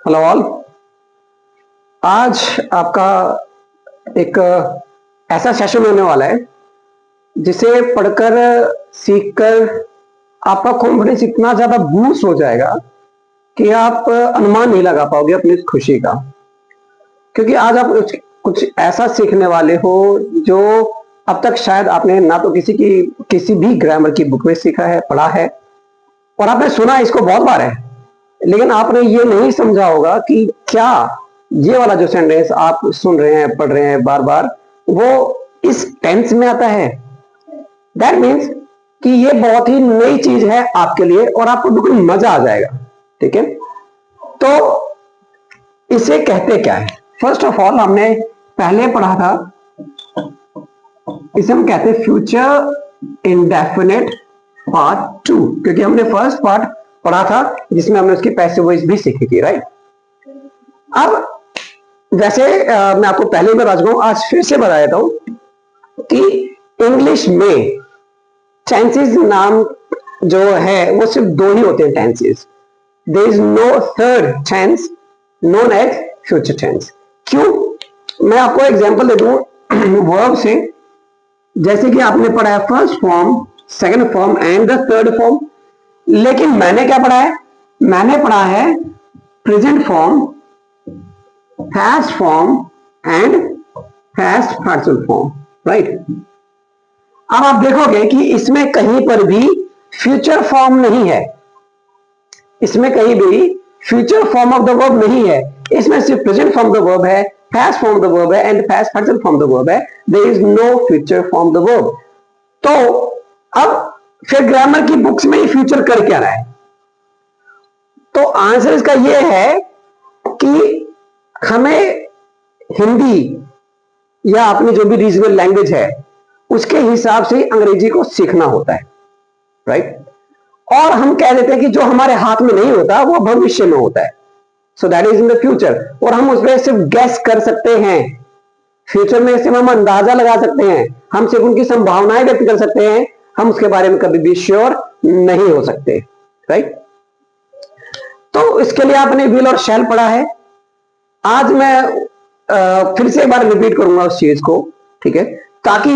Hello all. आज आपका एक ऐसा सेशन होने वाला है जिसे पढ़कर सीखकर आपका कॉन्फिडेंस इतना ज्यादा बूस्ट हो जाएगा कि आप अनुमान नहीं लगा पाओगे अपनी इस खुशी का। क्योंकि आज आप कुछ ऐसा सीखने वाले हो जो अब तक शायद आपने ना तो किसी भी ग्रामर की बुक में सीखा है, पढ़ा है, और आपने सुना इसको बहुत बार है, लेकिन आपने ये नहीं समझा होगा कि क्या ये वाला जो सेंटेंस आप सुन रहे हैं, पढ़ रहे हैं बार बार, वो इस टेंस में आता है। दैट मीन्स कि ये बहुत ही नई चीज है आपके लिए और आपको बिल्कुल मजा आ जाएगा। ठीक है, तो इसे कहते क्या है? फर्स्ट ऑफ ऑल हमने पहले पढ़ा था, इसे हम कहते हैं फ्यूचर इंडेफिनिट पार्ट 2, क्योंकि हमने फर्स्ट पार्ट पढ़ा था जिसमें हमने उसकी पैसिव वॉइस भी सीखी थी, राइट। अब वैसे मैं आपको पहले ही बता चुका हूं, आज फिर से बता देता हूं कि इंग्लिश में टेंसेस नाम जो है वो सिर्फ दो ही होते हैं tenses. There is no third tense known as future tense. क्यों? मैं आपको एग्जांपल दे दूं वर्ब से। जैसे कि आपने पढ़ा है first form, second form and the third form, लेकिन मैंने क्या पढ़ा है? मैंने पढ़ा है present form, past form and past participle form, right. अब आप देखोगे कि इसमें कहीं पर भी फ्यूचर फॉर्म नहीं है, इसमें कहीं भी future form of the verb नहीं है। इसमें सिर्फ प्रेजेंट फॉर्म द वर्ब है, past फॉर्म द वर्ब है and past participle form the verb है। There is no future form the verb. तो अब फिर ग्रामर की बुक्स में ही फ्यूचर कर क्या रहा है? तो आंसर इसका यह है कि हमें हिंदी या अपनी जो भी रीजनल लैंग्वेज है उसके हिसाब से अंग्रेजी को सीखना होता है, राइट। और हम कह देते हैं कि जो हमारे हाथ में नहीं होता वो भविष्य में होता है, so that is in the future. और हम उसमें सिर्फ गैस कर सकते हैं, फ्यूचर में सिर्फ हम अंदाजा लगा सकते हैं, हम सिर्फ उनकी संभावनाएं व्यक्त कर सकते हैं, हम उसके बारे में कभी भी श्योर नहीं हो सकते, राइट। तो इसके लिए आपने विल और शैल पढ़ा है। आज मैं फिर से एक बार रिपीट करूंगा उस चीज को, ठीक है, ताकि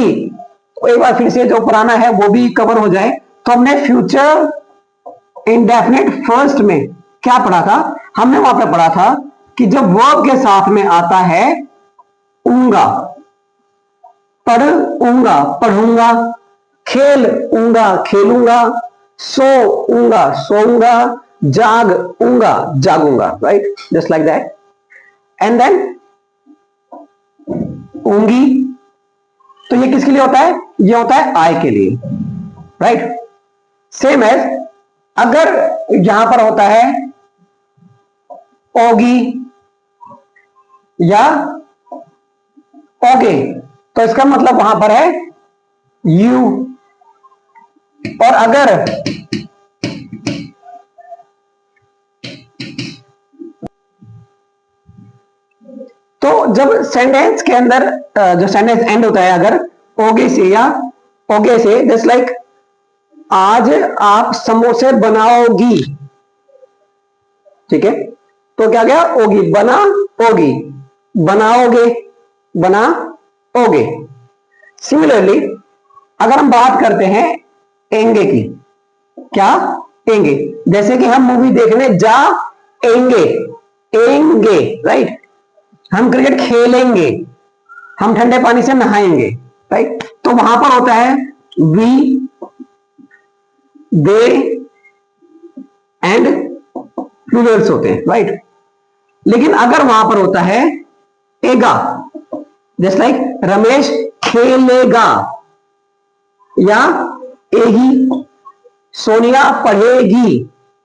एक बार फिर से जो पुराना है वो भी कवर हो जाए। तो हमने फ्यूचर इंडेफिनिट फर्स्ट में क्या पढ़ा था? हमने वहां पे पढ़ा था कि जब वर्ब के साथ में आता है ऊंगा, पढ़ूंगा पढ़ूंगा, खेलूंगा खेलूंगा, सोऊंगा सोऊंगा, जागूंगा जागूंगा, right, just like that. And then ऊंगी, तो ये किसके लिए होता है? ये होता है आई के लिए, राइट। सेम एज अगर यहां पर होता है ओगी या ओगे, तो इसका मतलब वहां पर है यू। और अगर तो जब सेंटेंस के अंदर जो सेंटेंस एंड होता है अगर ओगे से या ओगे से, जस्ट लाइक आज आप समोसे बनाओगी, ठीक है, तो क्या गया? ओगी, बना ओगी, बनाओगे बनाओगे। सिमिलरली अगर हम बात करते हैं एंगे की, क्या? एंगे। जैसे कि हम मूवी देखने जाएंगे, एंगे, राइट। हम क्रिकेट खेलेंगे, हम ठंडे पानी से नहाएंगे, राइट। तो वहां पर होता है वी, दे एंड प्लूरल्स होते हैं, राइट। लेकिन अगर वहां पर होता है एगा, जस्ट लाइक रमेश खेलेगा या एगी, सोनिया पढ़ेगी,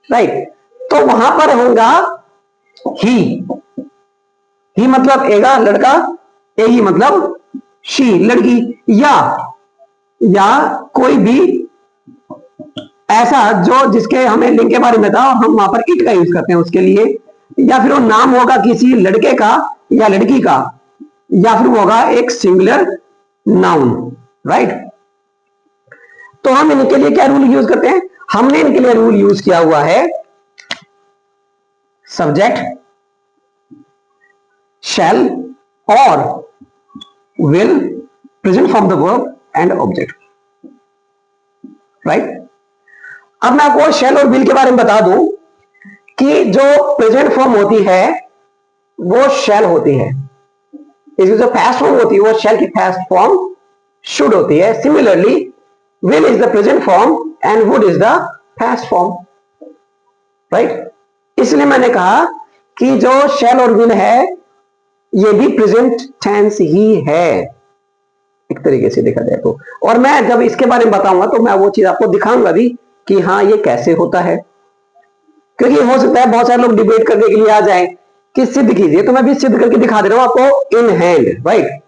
राइट, तो वहां पर होगा ही मतलब एगा लड़का, एगी मतलब शी लड़की, या कोई भी ऐसा जो जिसके हमें लिंग के बारे में था और हम वहां पर इट का यूज करते हैं उसके लिए, या फिर वो नाम होगा किसी लड़के का या लड़की का, या फिर वो होगा एक सिंगुलर नाउन, राइट। तो हम इनके लिए क्या रूल यूज करते हैं? हमने इनके लिए रूल यूज किया हुआ है subject shall or will present form the verb and object, right? अब मैं आपको shall और will के बारे में बता दूं कि जो प्रेजेंट फॉर्म होती है वो shall होती है, इसकी जो पास्ट फॉर्म होती है वो shall की पास्ट फॉर्म should होती है. Similarly will is the present form and would is the past form, right? इसलिए मैंने कहा कि जो shall और will है ये भी प्रेजेंट टेंस ही है एक तरीके से देखा जाए तो. और मैं जब इसके बारे में बताऊंगा तो मैं वो चीज आपको दिखाऊंगा भी कि हाँ ये कैसे होता है, क्योंकि हो सकता है बहुत सारे लोग डिबेट करने के लिए आ जाएं कि सिद्ध कीजिए, तो मैं भी सिद्ध करके दिखा दे रहा हूं आपको इन हैंड, राइट?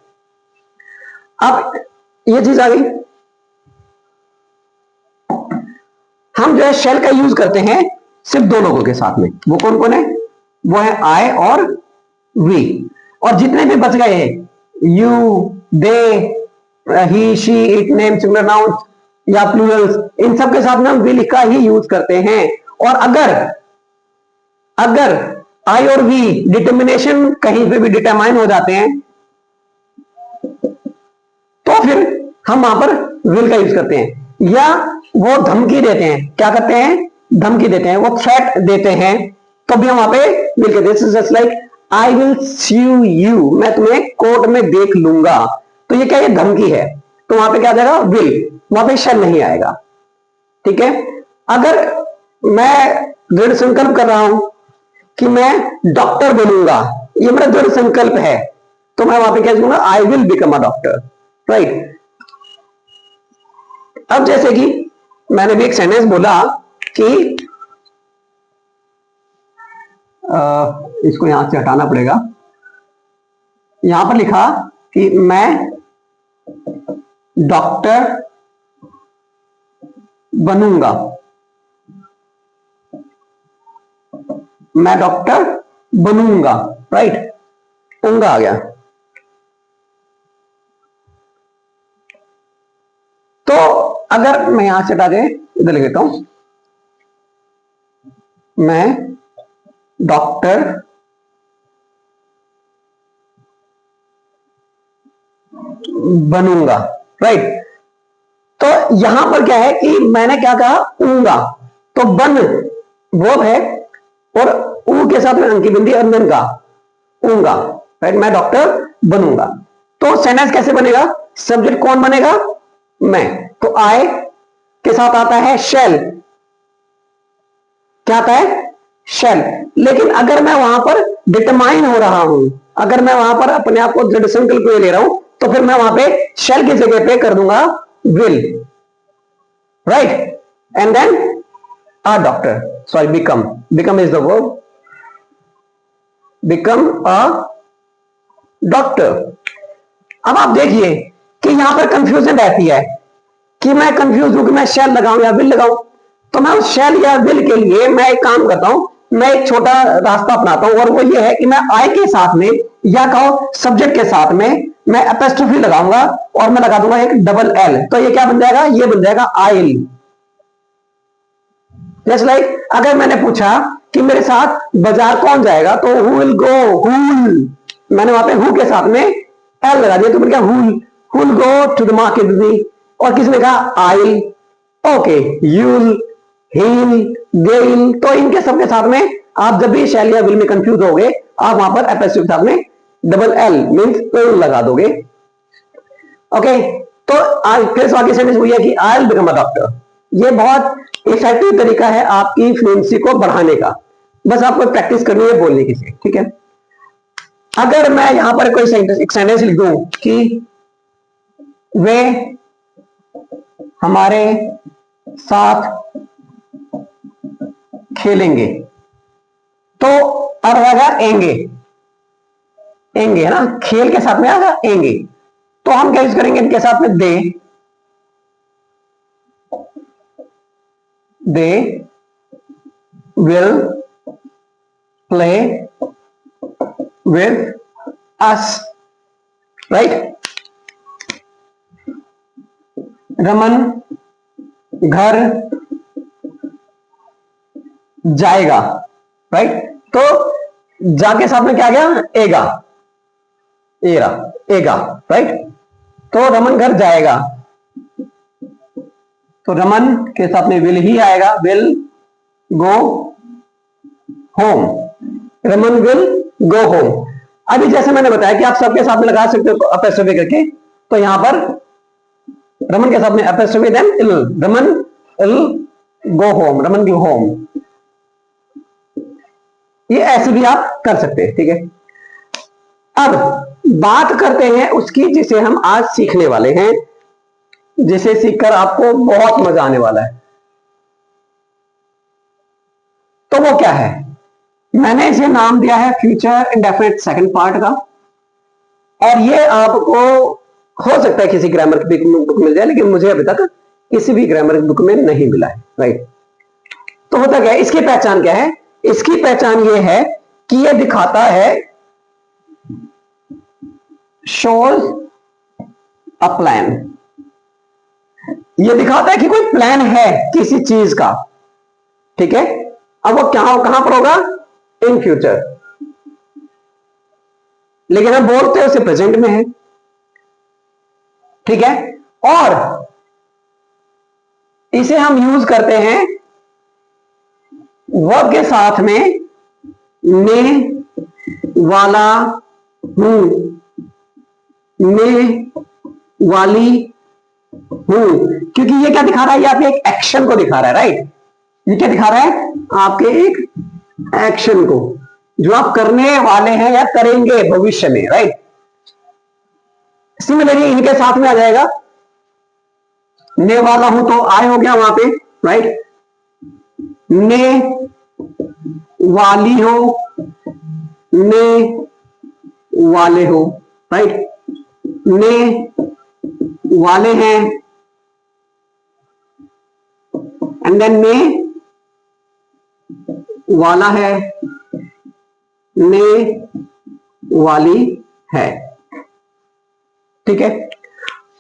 अब ये चीज आ गई. हम जो है शेल का यूज करते हैं सिर्फ दो लोगों के साथ में. वो कौन कौन है? वो है आई और वी. और जितने भी बच गए हैं, you, they, he, she, it, name, singular noun या प्लूरल्स, इन सब के साथ में हम विल का ही यूज करते हैं. और अगर आई और वी डिटर्मिनेशन कहीं पे भी डिटरमाइन हो जाते हैं तो फिर हम वहां पर विल का यूज करते हैं. या वो धमकी देते हैं, क्या करते हैं? धमकी देते हैं, वो थ्रेट देते हैं, तो भी हम वहां पे विल कहते हैं. This is just like I will sue you, मैं तुम्हें कोर्ट में देख लूंगा. तो ये क्या है? धमकी है. तो वहां पे क्या आ जाएगा? विल. वहां पे शैल नहीं आएगा. ठीक है. अगर मैं दृढ़ संकल्प कर रहा हूं कि मैं डॉक्टर बनूंगा, ये मेरा दृढ़ संकल्प है, तो मैं वहां पे क्या कहूंगा? I will become a doctor, right? अब जैसे कि मैंने भी एक सेंटेंस बोला कि इसको यहां से हटाना पड़ेगा. यहां पर लिखा कि मैं डॉक्टर बनूंगा, मैं डॉक्टर बनूंगा, राइट? उंगा आ गया. तो अगर मैं यहां से हटा के इधर लिख देता हूं, मैं डॉक्टर बनूंगा, राइट? तो यहां पर क्या है कि मैंने क्या कहा? ऊंगा. तो बन वर्ब है और ऊ के साथ में अंकी बिंदी अंदर का ऊंगा, राइट? मैं डॉक्टर बनूंगा. तो सेंटेंस कैसे बनेगा? सब्जेक्ट कौन बनेगा? मैं. तो आई के साथ आता है शैल. क्या आता है? शैल. लेकिन अगर मैं वहां पर डिटरमाइन हो रहा हूं, अगर मैं वहां पर अपने आप को दृढ़ संकल्प ले रहा हूं, तो फिर मैं वहां पे शैल की जगह पे कर दूंगा will, right? And then a doctor, sorry become, become is the verb, become a doctor. अब आप देखिए कि यहां पर कंफ्यूजन रहती है कि मैं कंफ्यूज हूं कि मैं शैल लगाऊं या विल लगाऊं. तो मैं उस शैल या विल के लिए मैं एक काम करता हूं, मैं एक छोटा रास्ता अपनाता हूं, और वो ये है कि मैं आई के साथ में या कहो सब्जेक्ट के साथ में मैं एपोस्ट्रोफी लगाऊंगा और मैं लगा दूंगा एक डबल एल. तो ये क्या बन जाएगा? ये बन जाएगा आइल. जस्ट लाइक अगर मैंने पूछा कि मेरे साथ बाजार कौन जाएगा, तो हु विल गो, हुल, मैंने वहां पे हु के साथ में एल लगा दिया, तो मैंने कहा who'll, who'll go to the market with me. और किसने कहा? आइल. ओके, यूल, हील, गेल. तो इनके सबके साथ में आप जब भी शैल या विल में कंफ्यूज होगे, आप वहां पर एपोस्ट्रोफी के साथ में डबल एल मींस लगा दोगे. ओके. तो आज फिर वाक्य सेंटेंस हुई है कि I will become a doctor. ये बहुत इफेक्टिव तरीका है आपकी फ्लुएंसी को बढ़ाने का. बस आपको प्रैक्टिस करनी है बोलने की से, ठीक है? अगर मैं यहां पर कोई एक सेंटेंस लिख दूं कि वे हमारे साथ खेलेंगे, तो अब रहेगा एंगे. एंगे है ना, खेल के साथ में आएगा एंगे. तो हम क्या यूज करेंगे इनके साथ में? They will play with us, right? Raman घर जाएगा, राइट? तो जा के साथ में क्या आ गया? एगा. एगा, राइट। तो रमन घर जाएगा, तो रमन के साथ में विल ही आएगा, will go home, Raman will go home. अभी जैसे मैंने बताया कि आप सबके साथ में लगा सकते हो अपेस्ट्रोफी करके, तो यहां पर रमन के साथ में apostrophe then ll, Raman ll go home, Raman go home. ये ऐसे भी आप कर सकते हैं, ठीक है। अब बात करते हैं उसकी जिसे हम आज सीखने वाले हैं, जिसे सीखकर आपको बहुत मजा आने वाला है। तो वो क्या है? मैंने इसे नाम दिया है फ्यूचर इंडेफिनिट सेकंड पार्ट का, और ये आपको हो सकता है किसी ग्रामर की बुक मिल जाए, लेकिन मुझे अभी तक किसी भी ग्रामर की बुक में नहीं मिला है, राइट। तो होता क्या है, इसकी पहचान क्या है? इसकी पहचान ये है कि ये दिखाता है शोज अ प्लान, ये दिखाता है कि कोई प्लान है किसी चीज का, ठीक है। अब वो कहां पर होगा? इन फ्यूचर, लेकिन हम बोलते हैं उसे प्रेजेंट में है, ठीक है। और इसे हम यूज करते हैं वर्ब के साथ में ने वाला हूं, ने वाली हूं, क्योंकि ये क्या दिखा रहा है? ये आपके एक एक्शन को दिखा रहा है, राइट। ये क्या दिखा रहा है? आपके एक एक्शन को जो आप करने वाले हैं या करेंगे भविष्य में, राइट। सिमिलरली इनके साथ में आ जाएगा ने वाला हूं, तो आए हो गया वहां पे, राइट। ने वाली हो, ने वाले हो, राइट। ने वाले हैं, एंड देन ने वाला है, ने वाली है, ठीक है।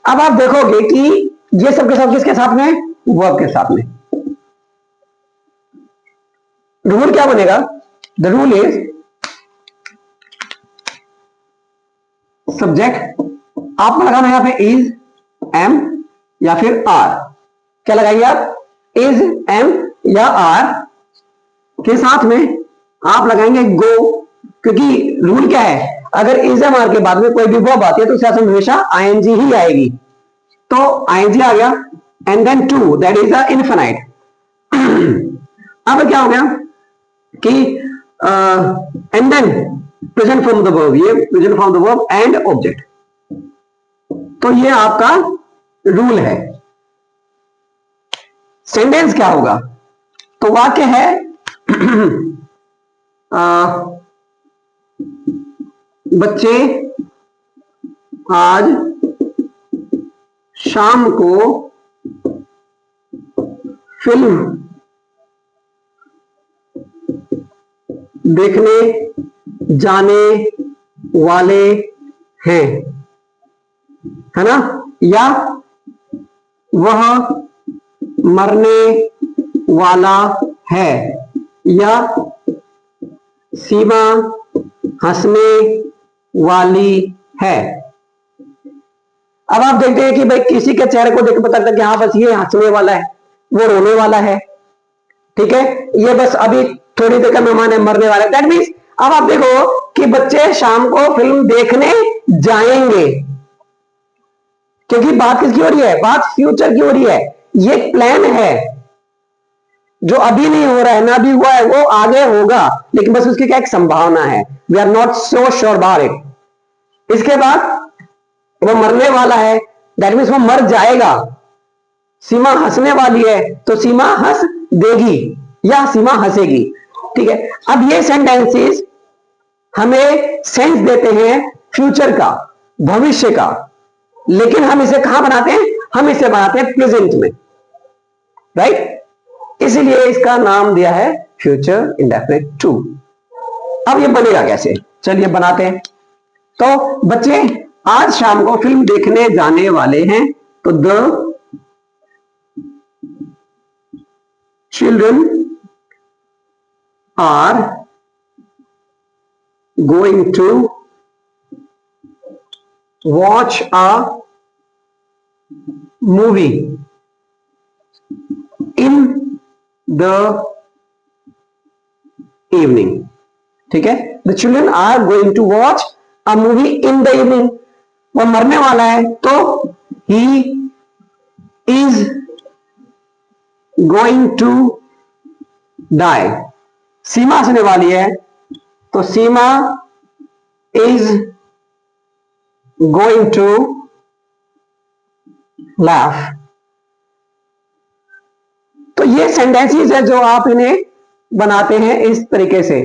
अब आप देखोगे कि ये सब के सब किसके साथ में? वर्ब के साथ में। रूल क्या बनेगा? द रूल इज सब्जेक्ट, आप लगाना यहां पे इज, एम या फिर आर। क्या लगाइए आप? इज, एम या आर के साथ में आप लगाएंगे गो, क्योंकि रूल क्या है? अगर इज एम आर के बाद में कोई भी वर्ब आती है तो उसके साथ हमेशा आईएनजी ही आएगी। तो आईएनजी आ गया, and then to, that is a infinite. अब क्या हो गया कि and then present form of the verb, ये present form of the verb and object. तो ये आपका रूल है। सेंटेंस क्या होगा? तो वाक्य है बच्चे आज शाम को फिल्म देखने जाने वाले हैं, है ना। या वह मरने वाला है, या सीमा हंसने वाली है। अब आप देखते हैं कि भाई किसी के चेहरे को देख पता लगता है कि हाँ बस ये हंसने वाला है, वो रोने वाला है, ठीक है। ये बस अभी थोड़ी देर का मेहमान है, मरने वाला है। दैट मीन्स अब आप देखो कि बच्चे शाम को फिल्म देखने जाएंगे, क्योंकि बात किसकी हो रही है? बात फ्यूचर की हो रही है। ये प्लान है जो अभी नहीं हो रहा है, ना भी हुआ है, वो आगे होगा, लेकिन बस उसकी क्या एक संभावना है। We are not so sure about it. इसके बाद वो मरने वाला है, दैट मीन्स वो मर जाएगा। सीमा हंसने वाली है, तो सीमा हंस देगी या सीमा हंसेगी, ठीक है। अब ये सेंटेंसेस हमें सेंस देते हैं फ्यूचर का, भविष्य का, लेकिन हम इसे कहां बनाते हैं? हम इसे बनाते हैं प्रेजेंट में, राइट। इसीलिए इसका नाम दिया है फ्यूचर इंडेफिनिट टू। अब ये बनेगा कैसे? चलिए बनाते हैं। तो बच्चे आज शाम को फिल्म देखने जाने वाले हैं, तो the children are going to watch a movie in the evening. ठीक है, the children are going to watch a movie in the evening. वो मरने वाला है तो he is going to die. Seema हंसने वाली है तो Seema is going to laugh. तो ये सेंटेंसेस है जो आप इन्हें बनाते हैं इस तरीके से।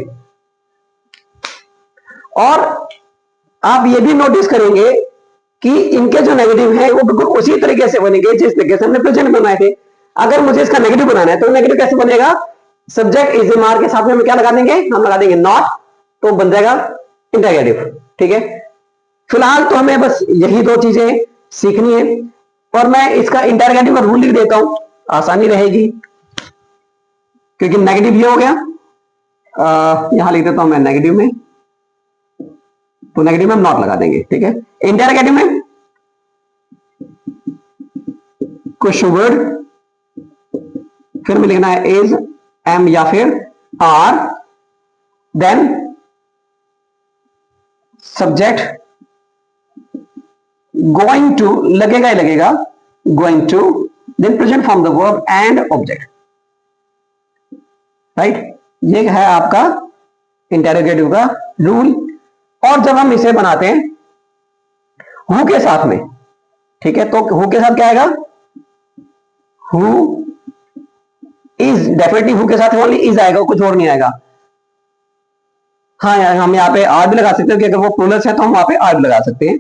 और आप ये भी नोटिस करेंगे कि इनके जो नेगेटिव है वो बिल्कुल उसी तरीके से बनेंगे जिस तरीके से हमने प्रेजेंट बनाए थे। अगर मुझे इसका नेगेटिव बनाना है तो नेगेटिव कैसे बनेगा? सब्जेक्ट इज मार के साथ में हम क्या लगा देंगे? हम लगा देंगे नॉट, तो बन जाएगा इंटरगेटिव। ठीक है, फिलहाल तो हमें बस यही दो चीजें सीखनी है और मैं इसका इंटरगेटिव का रूल लिख देता हूं, आसानी रहेगी। क्योंकि नेगेटिव ये हो गया, यहां लिख देता हूं मैं नेगेटिव में, तो नेगेटिव में हम नॉट लगा देंगे। ठीक है, इंटरगेटिव में क्वेश्चन वर्ड, फिर में लिखना है इज, एम या फिर are, then subject going to, लगेगा ही लगेगा going to, then present form the verb and object. Right, ये है आपका इंटरोगेटिव का रूल। और जब हम इसे बनाते हैं हु के साथ में, ठीक है, तो हु के साथ क्या आएगा? हु इज, डेफिनेटली हु के साथ ओनली इज आएगा, कुछ और नहीं आएगा। हाँ यार, हम यहाँ पे आर भी लगा सकते हैं, अगर वो प्लूरल है तो हम वहां पे आर भी लगा सकते हैं।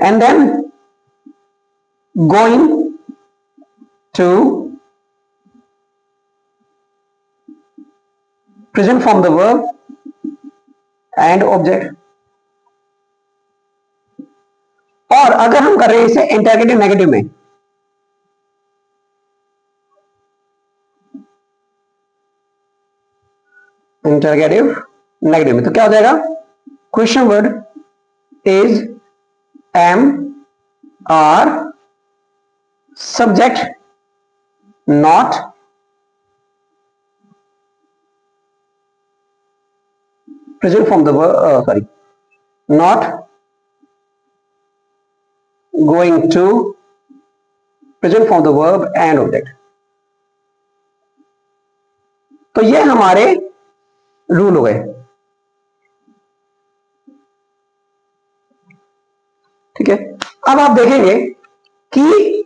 And then going to, present form the verb and object. और अगर हम कर रहे हैं इसे इंटरगेटिव नेगेटिव में, इंटरगेटिव नेगेटिव में तो क्या हो जाएगा? Question word is, am, are, subject not, present form the verb, sorry, not going to, present form the verb and object. तो ये हमारे रूल हो गए। ठीक है, अब आप देखेंगे कि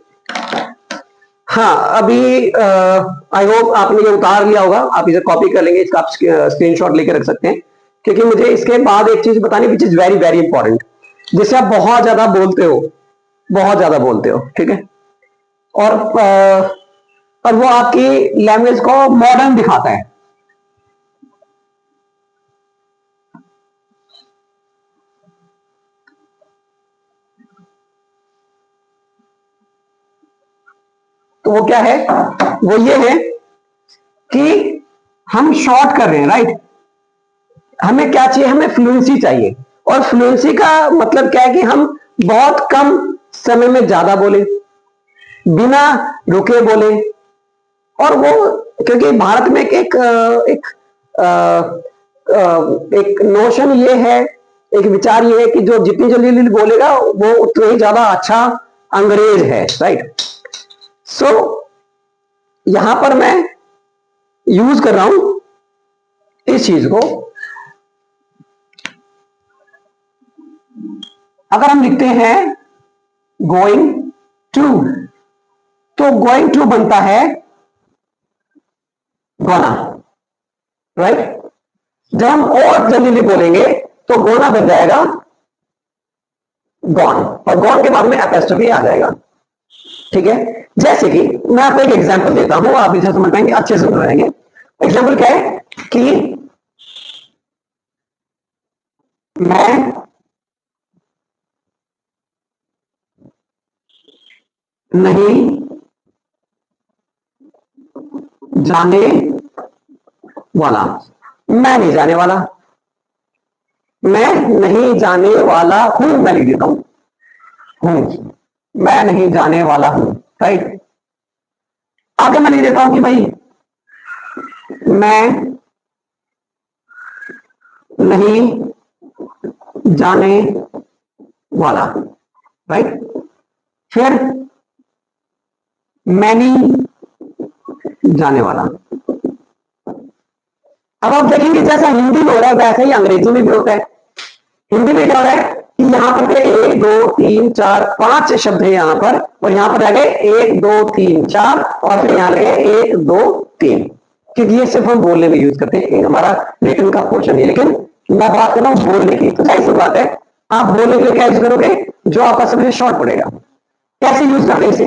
हाँ, अभी आई होप आपने ये उतार लिया होगा, आप इसे कॉपी कर लेंगे, इसका आप स्क्रीनशॉट लेकर रख सकते हैं। क्योंकि मुझे इसके बाद एक चीज बतानी which is very very important, जिसे आप बहुत ज्यादा बोलते हो, बहुत ज्यादा बोलते हो। ठीक है, और वो आपकी लैंग्वेज को मॉडर्न दिखाता है। तो वो क्या है? वो ये है कि हम शॉर्ट कर रहे हैं, राइट। हमें क्या चाहिए? हमें फ्लुएंसी चाहिए। और फ्लुएंसी का मतलब क्या है? कि हम बहुत कम समय में ज्यादा बोले, बिना रुके बोले। और वो, क्योंकि भारत में एक नोशन ये है, एक विचार ये है कि जो जितनी जल्दी जल्दी बोलेगा वो उतना ही ज्यादा अच्छा अंग्रेज है, राइट। सो यहां पर मैं यूज कर रहा हूं इस चीज को। अगर हम लिखते हैं गोइंग टू, तो गोइंग टू बनता है गोना, राइट। जब हम और जल्दी बोलेंगे तो गोना बन जाएगा गॉन, और गॉन के बाद में एपोस्ट्रोफी आ जाएगा। ठीक है, जैसे कि मैं आपको एक एग्जांपल देता हूं, आप इसे समझ पाएंगे, अच्छे से समझ पाएंगे। एग्जांपल क्या है कि मैं नहीं जाने वाला, मैं नहीं जाने वाला, मैं नहीं जाने वाला हूं, मैं लिख देता हूं, मैं नहीं जाने वाला हूं, राइट। आगे मैं लिख देता हूं कि भाई मैं नहीं जाने वाला, राइट। फिर मैं नहीं जाने वाला। अब आप देखेंगे जैसा हिंदी में हो रहा है वैसा ही अंग्रेजी में भी होता है। हिंदी में क्या हो रहा है कि यहां पर 1 2 3 4 5 शब्द है यहां पर, और यहां पर आ गए 1 2 3 4, और फिर यहां लगे 1 2 3, क्योंकि ये सिर्फ हम बोलने में यूज करते हैं, हमारा रिटन का पोर्शन है। लेकिन मैं बात कर रहा हूं बोलने की, तो जाहिर सी बात है आप बोलने के लिए क्या यूज करोगे, जो आपका सबसे शॉर्ट पड़ेगा। कैसे यूज करते हैं इसे,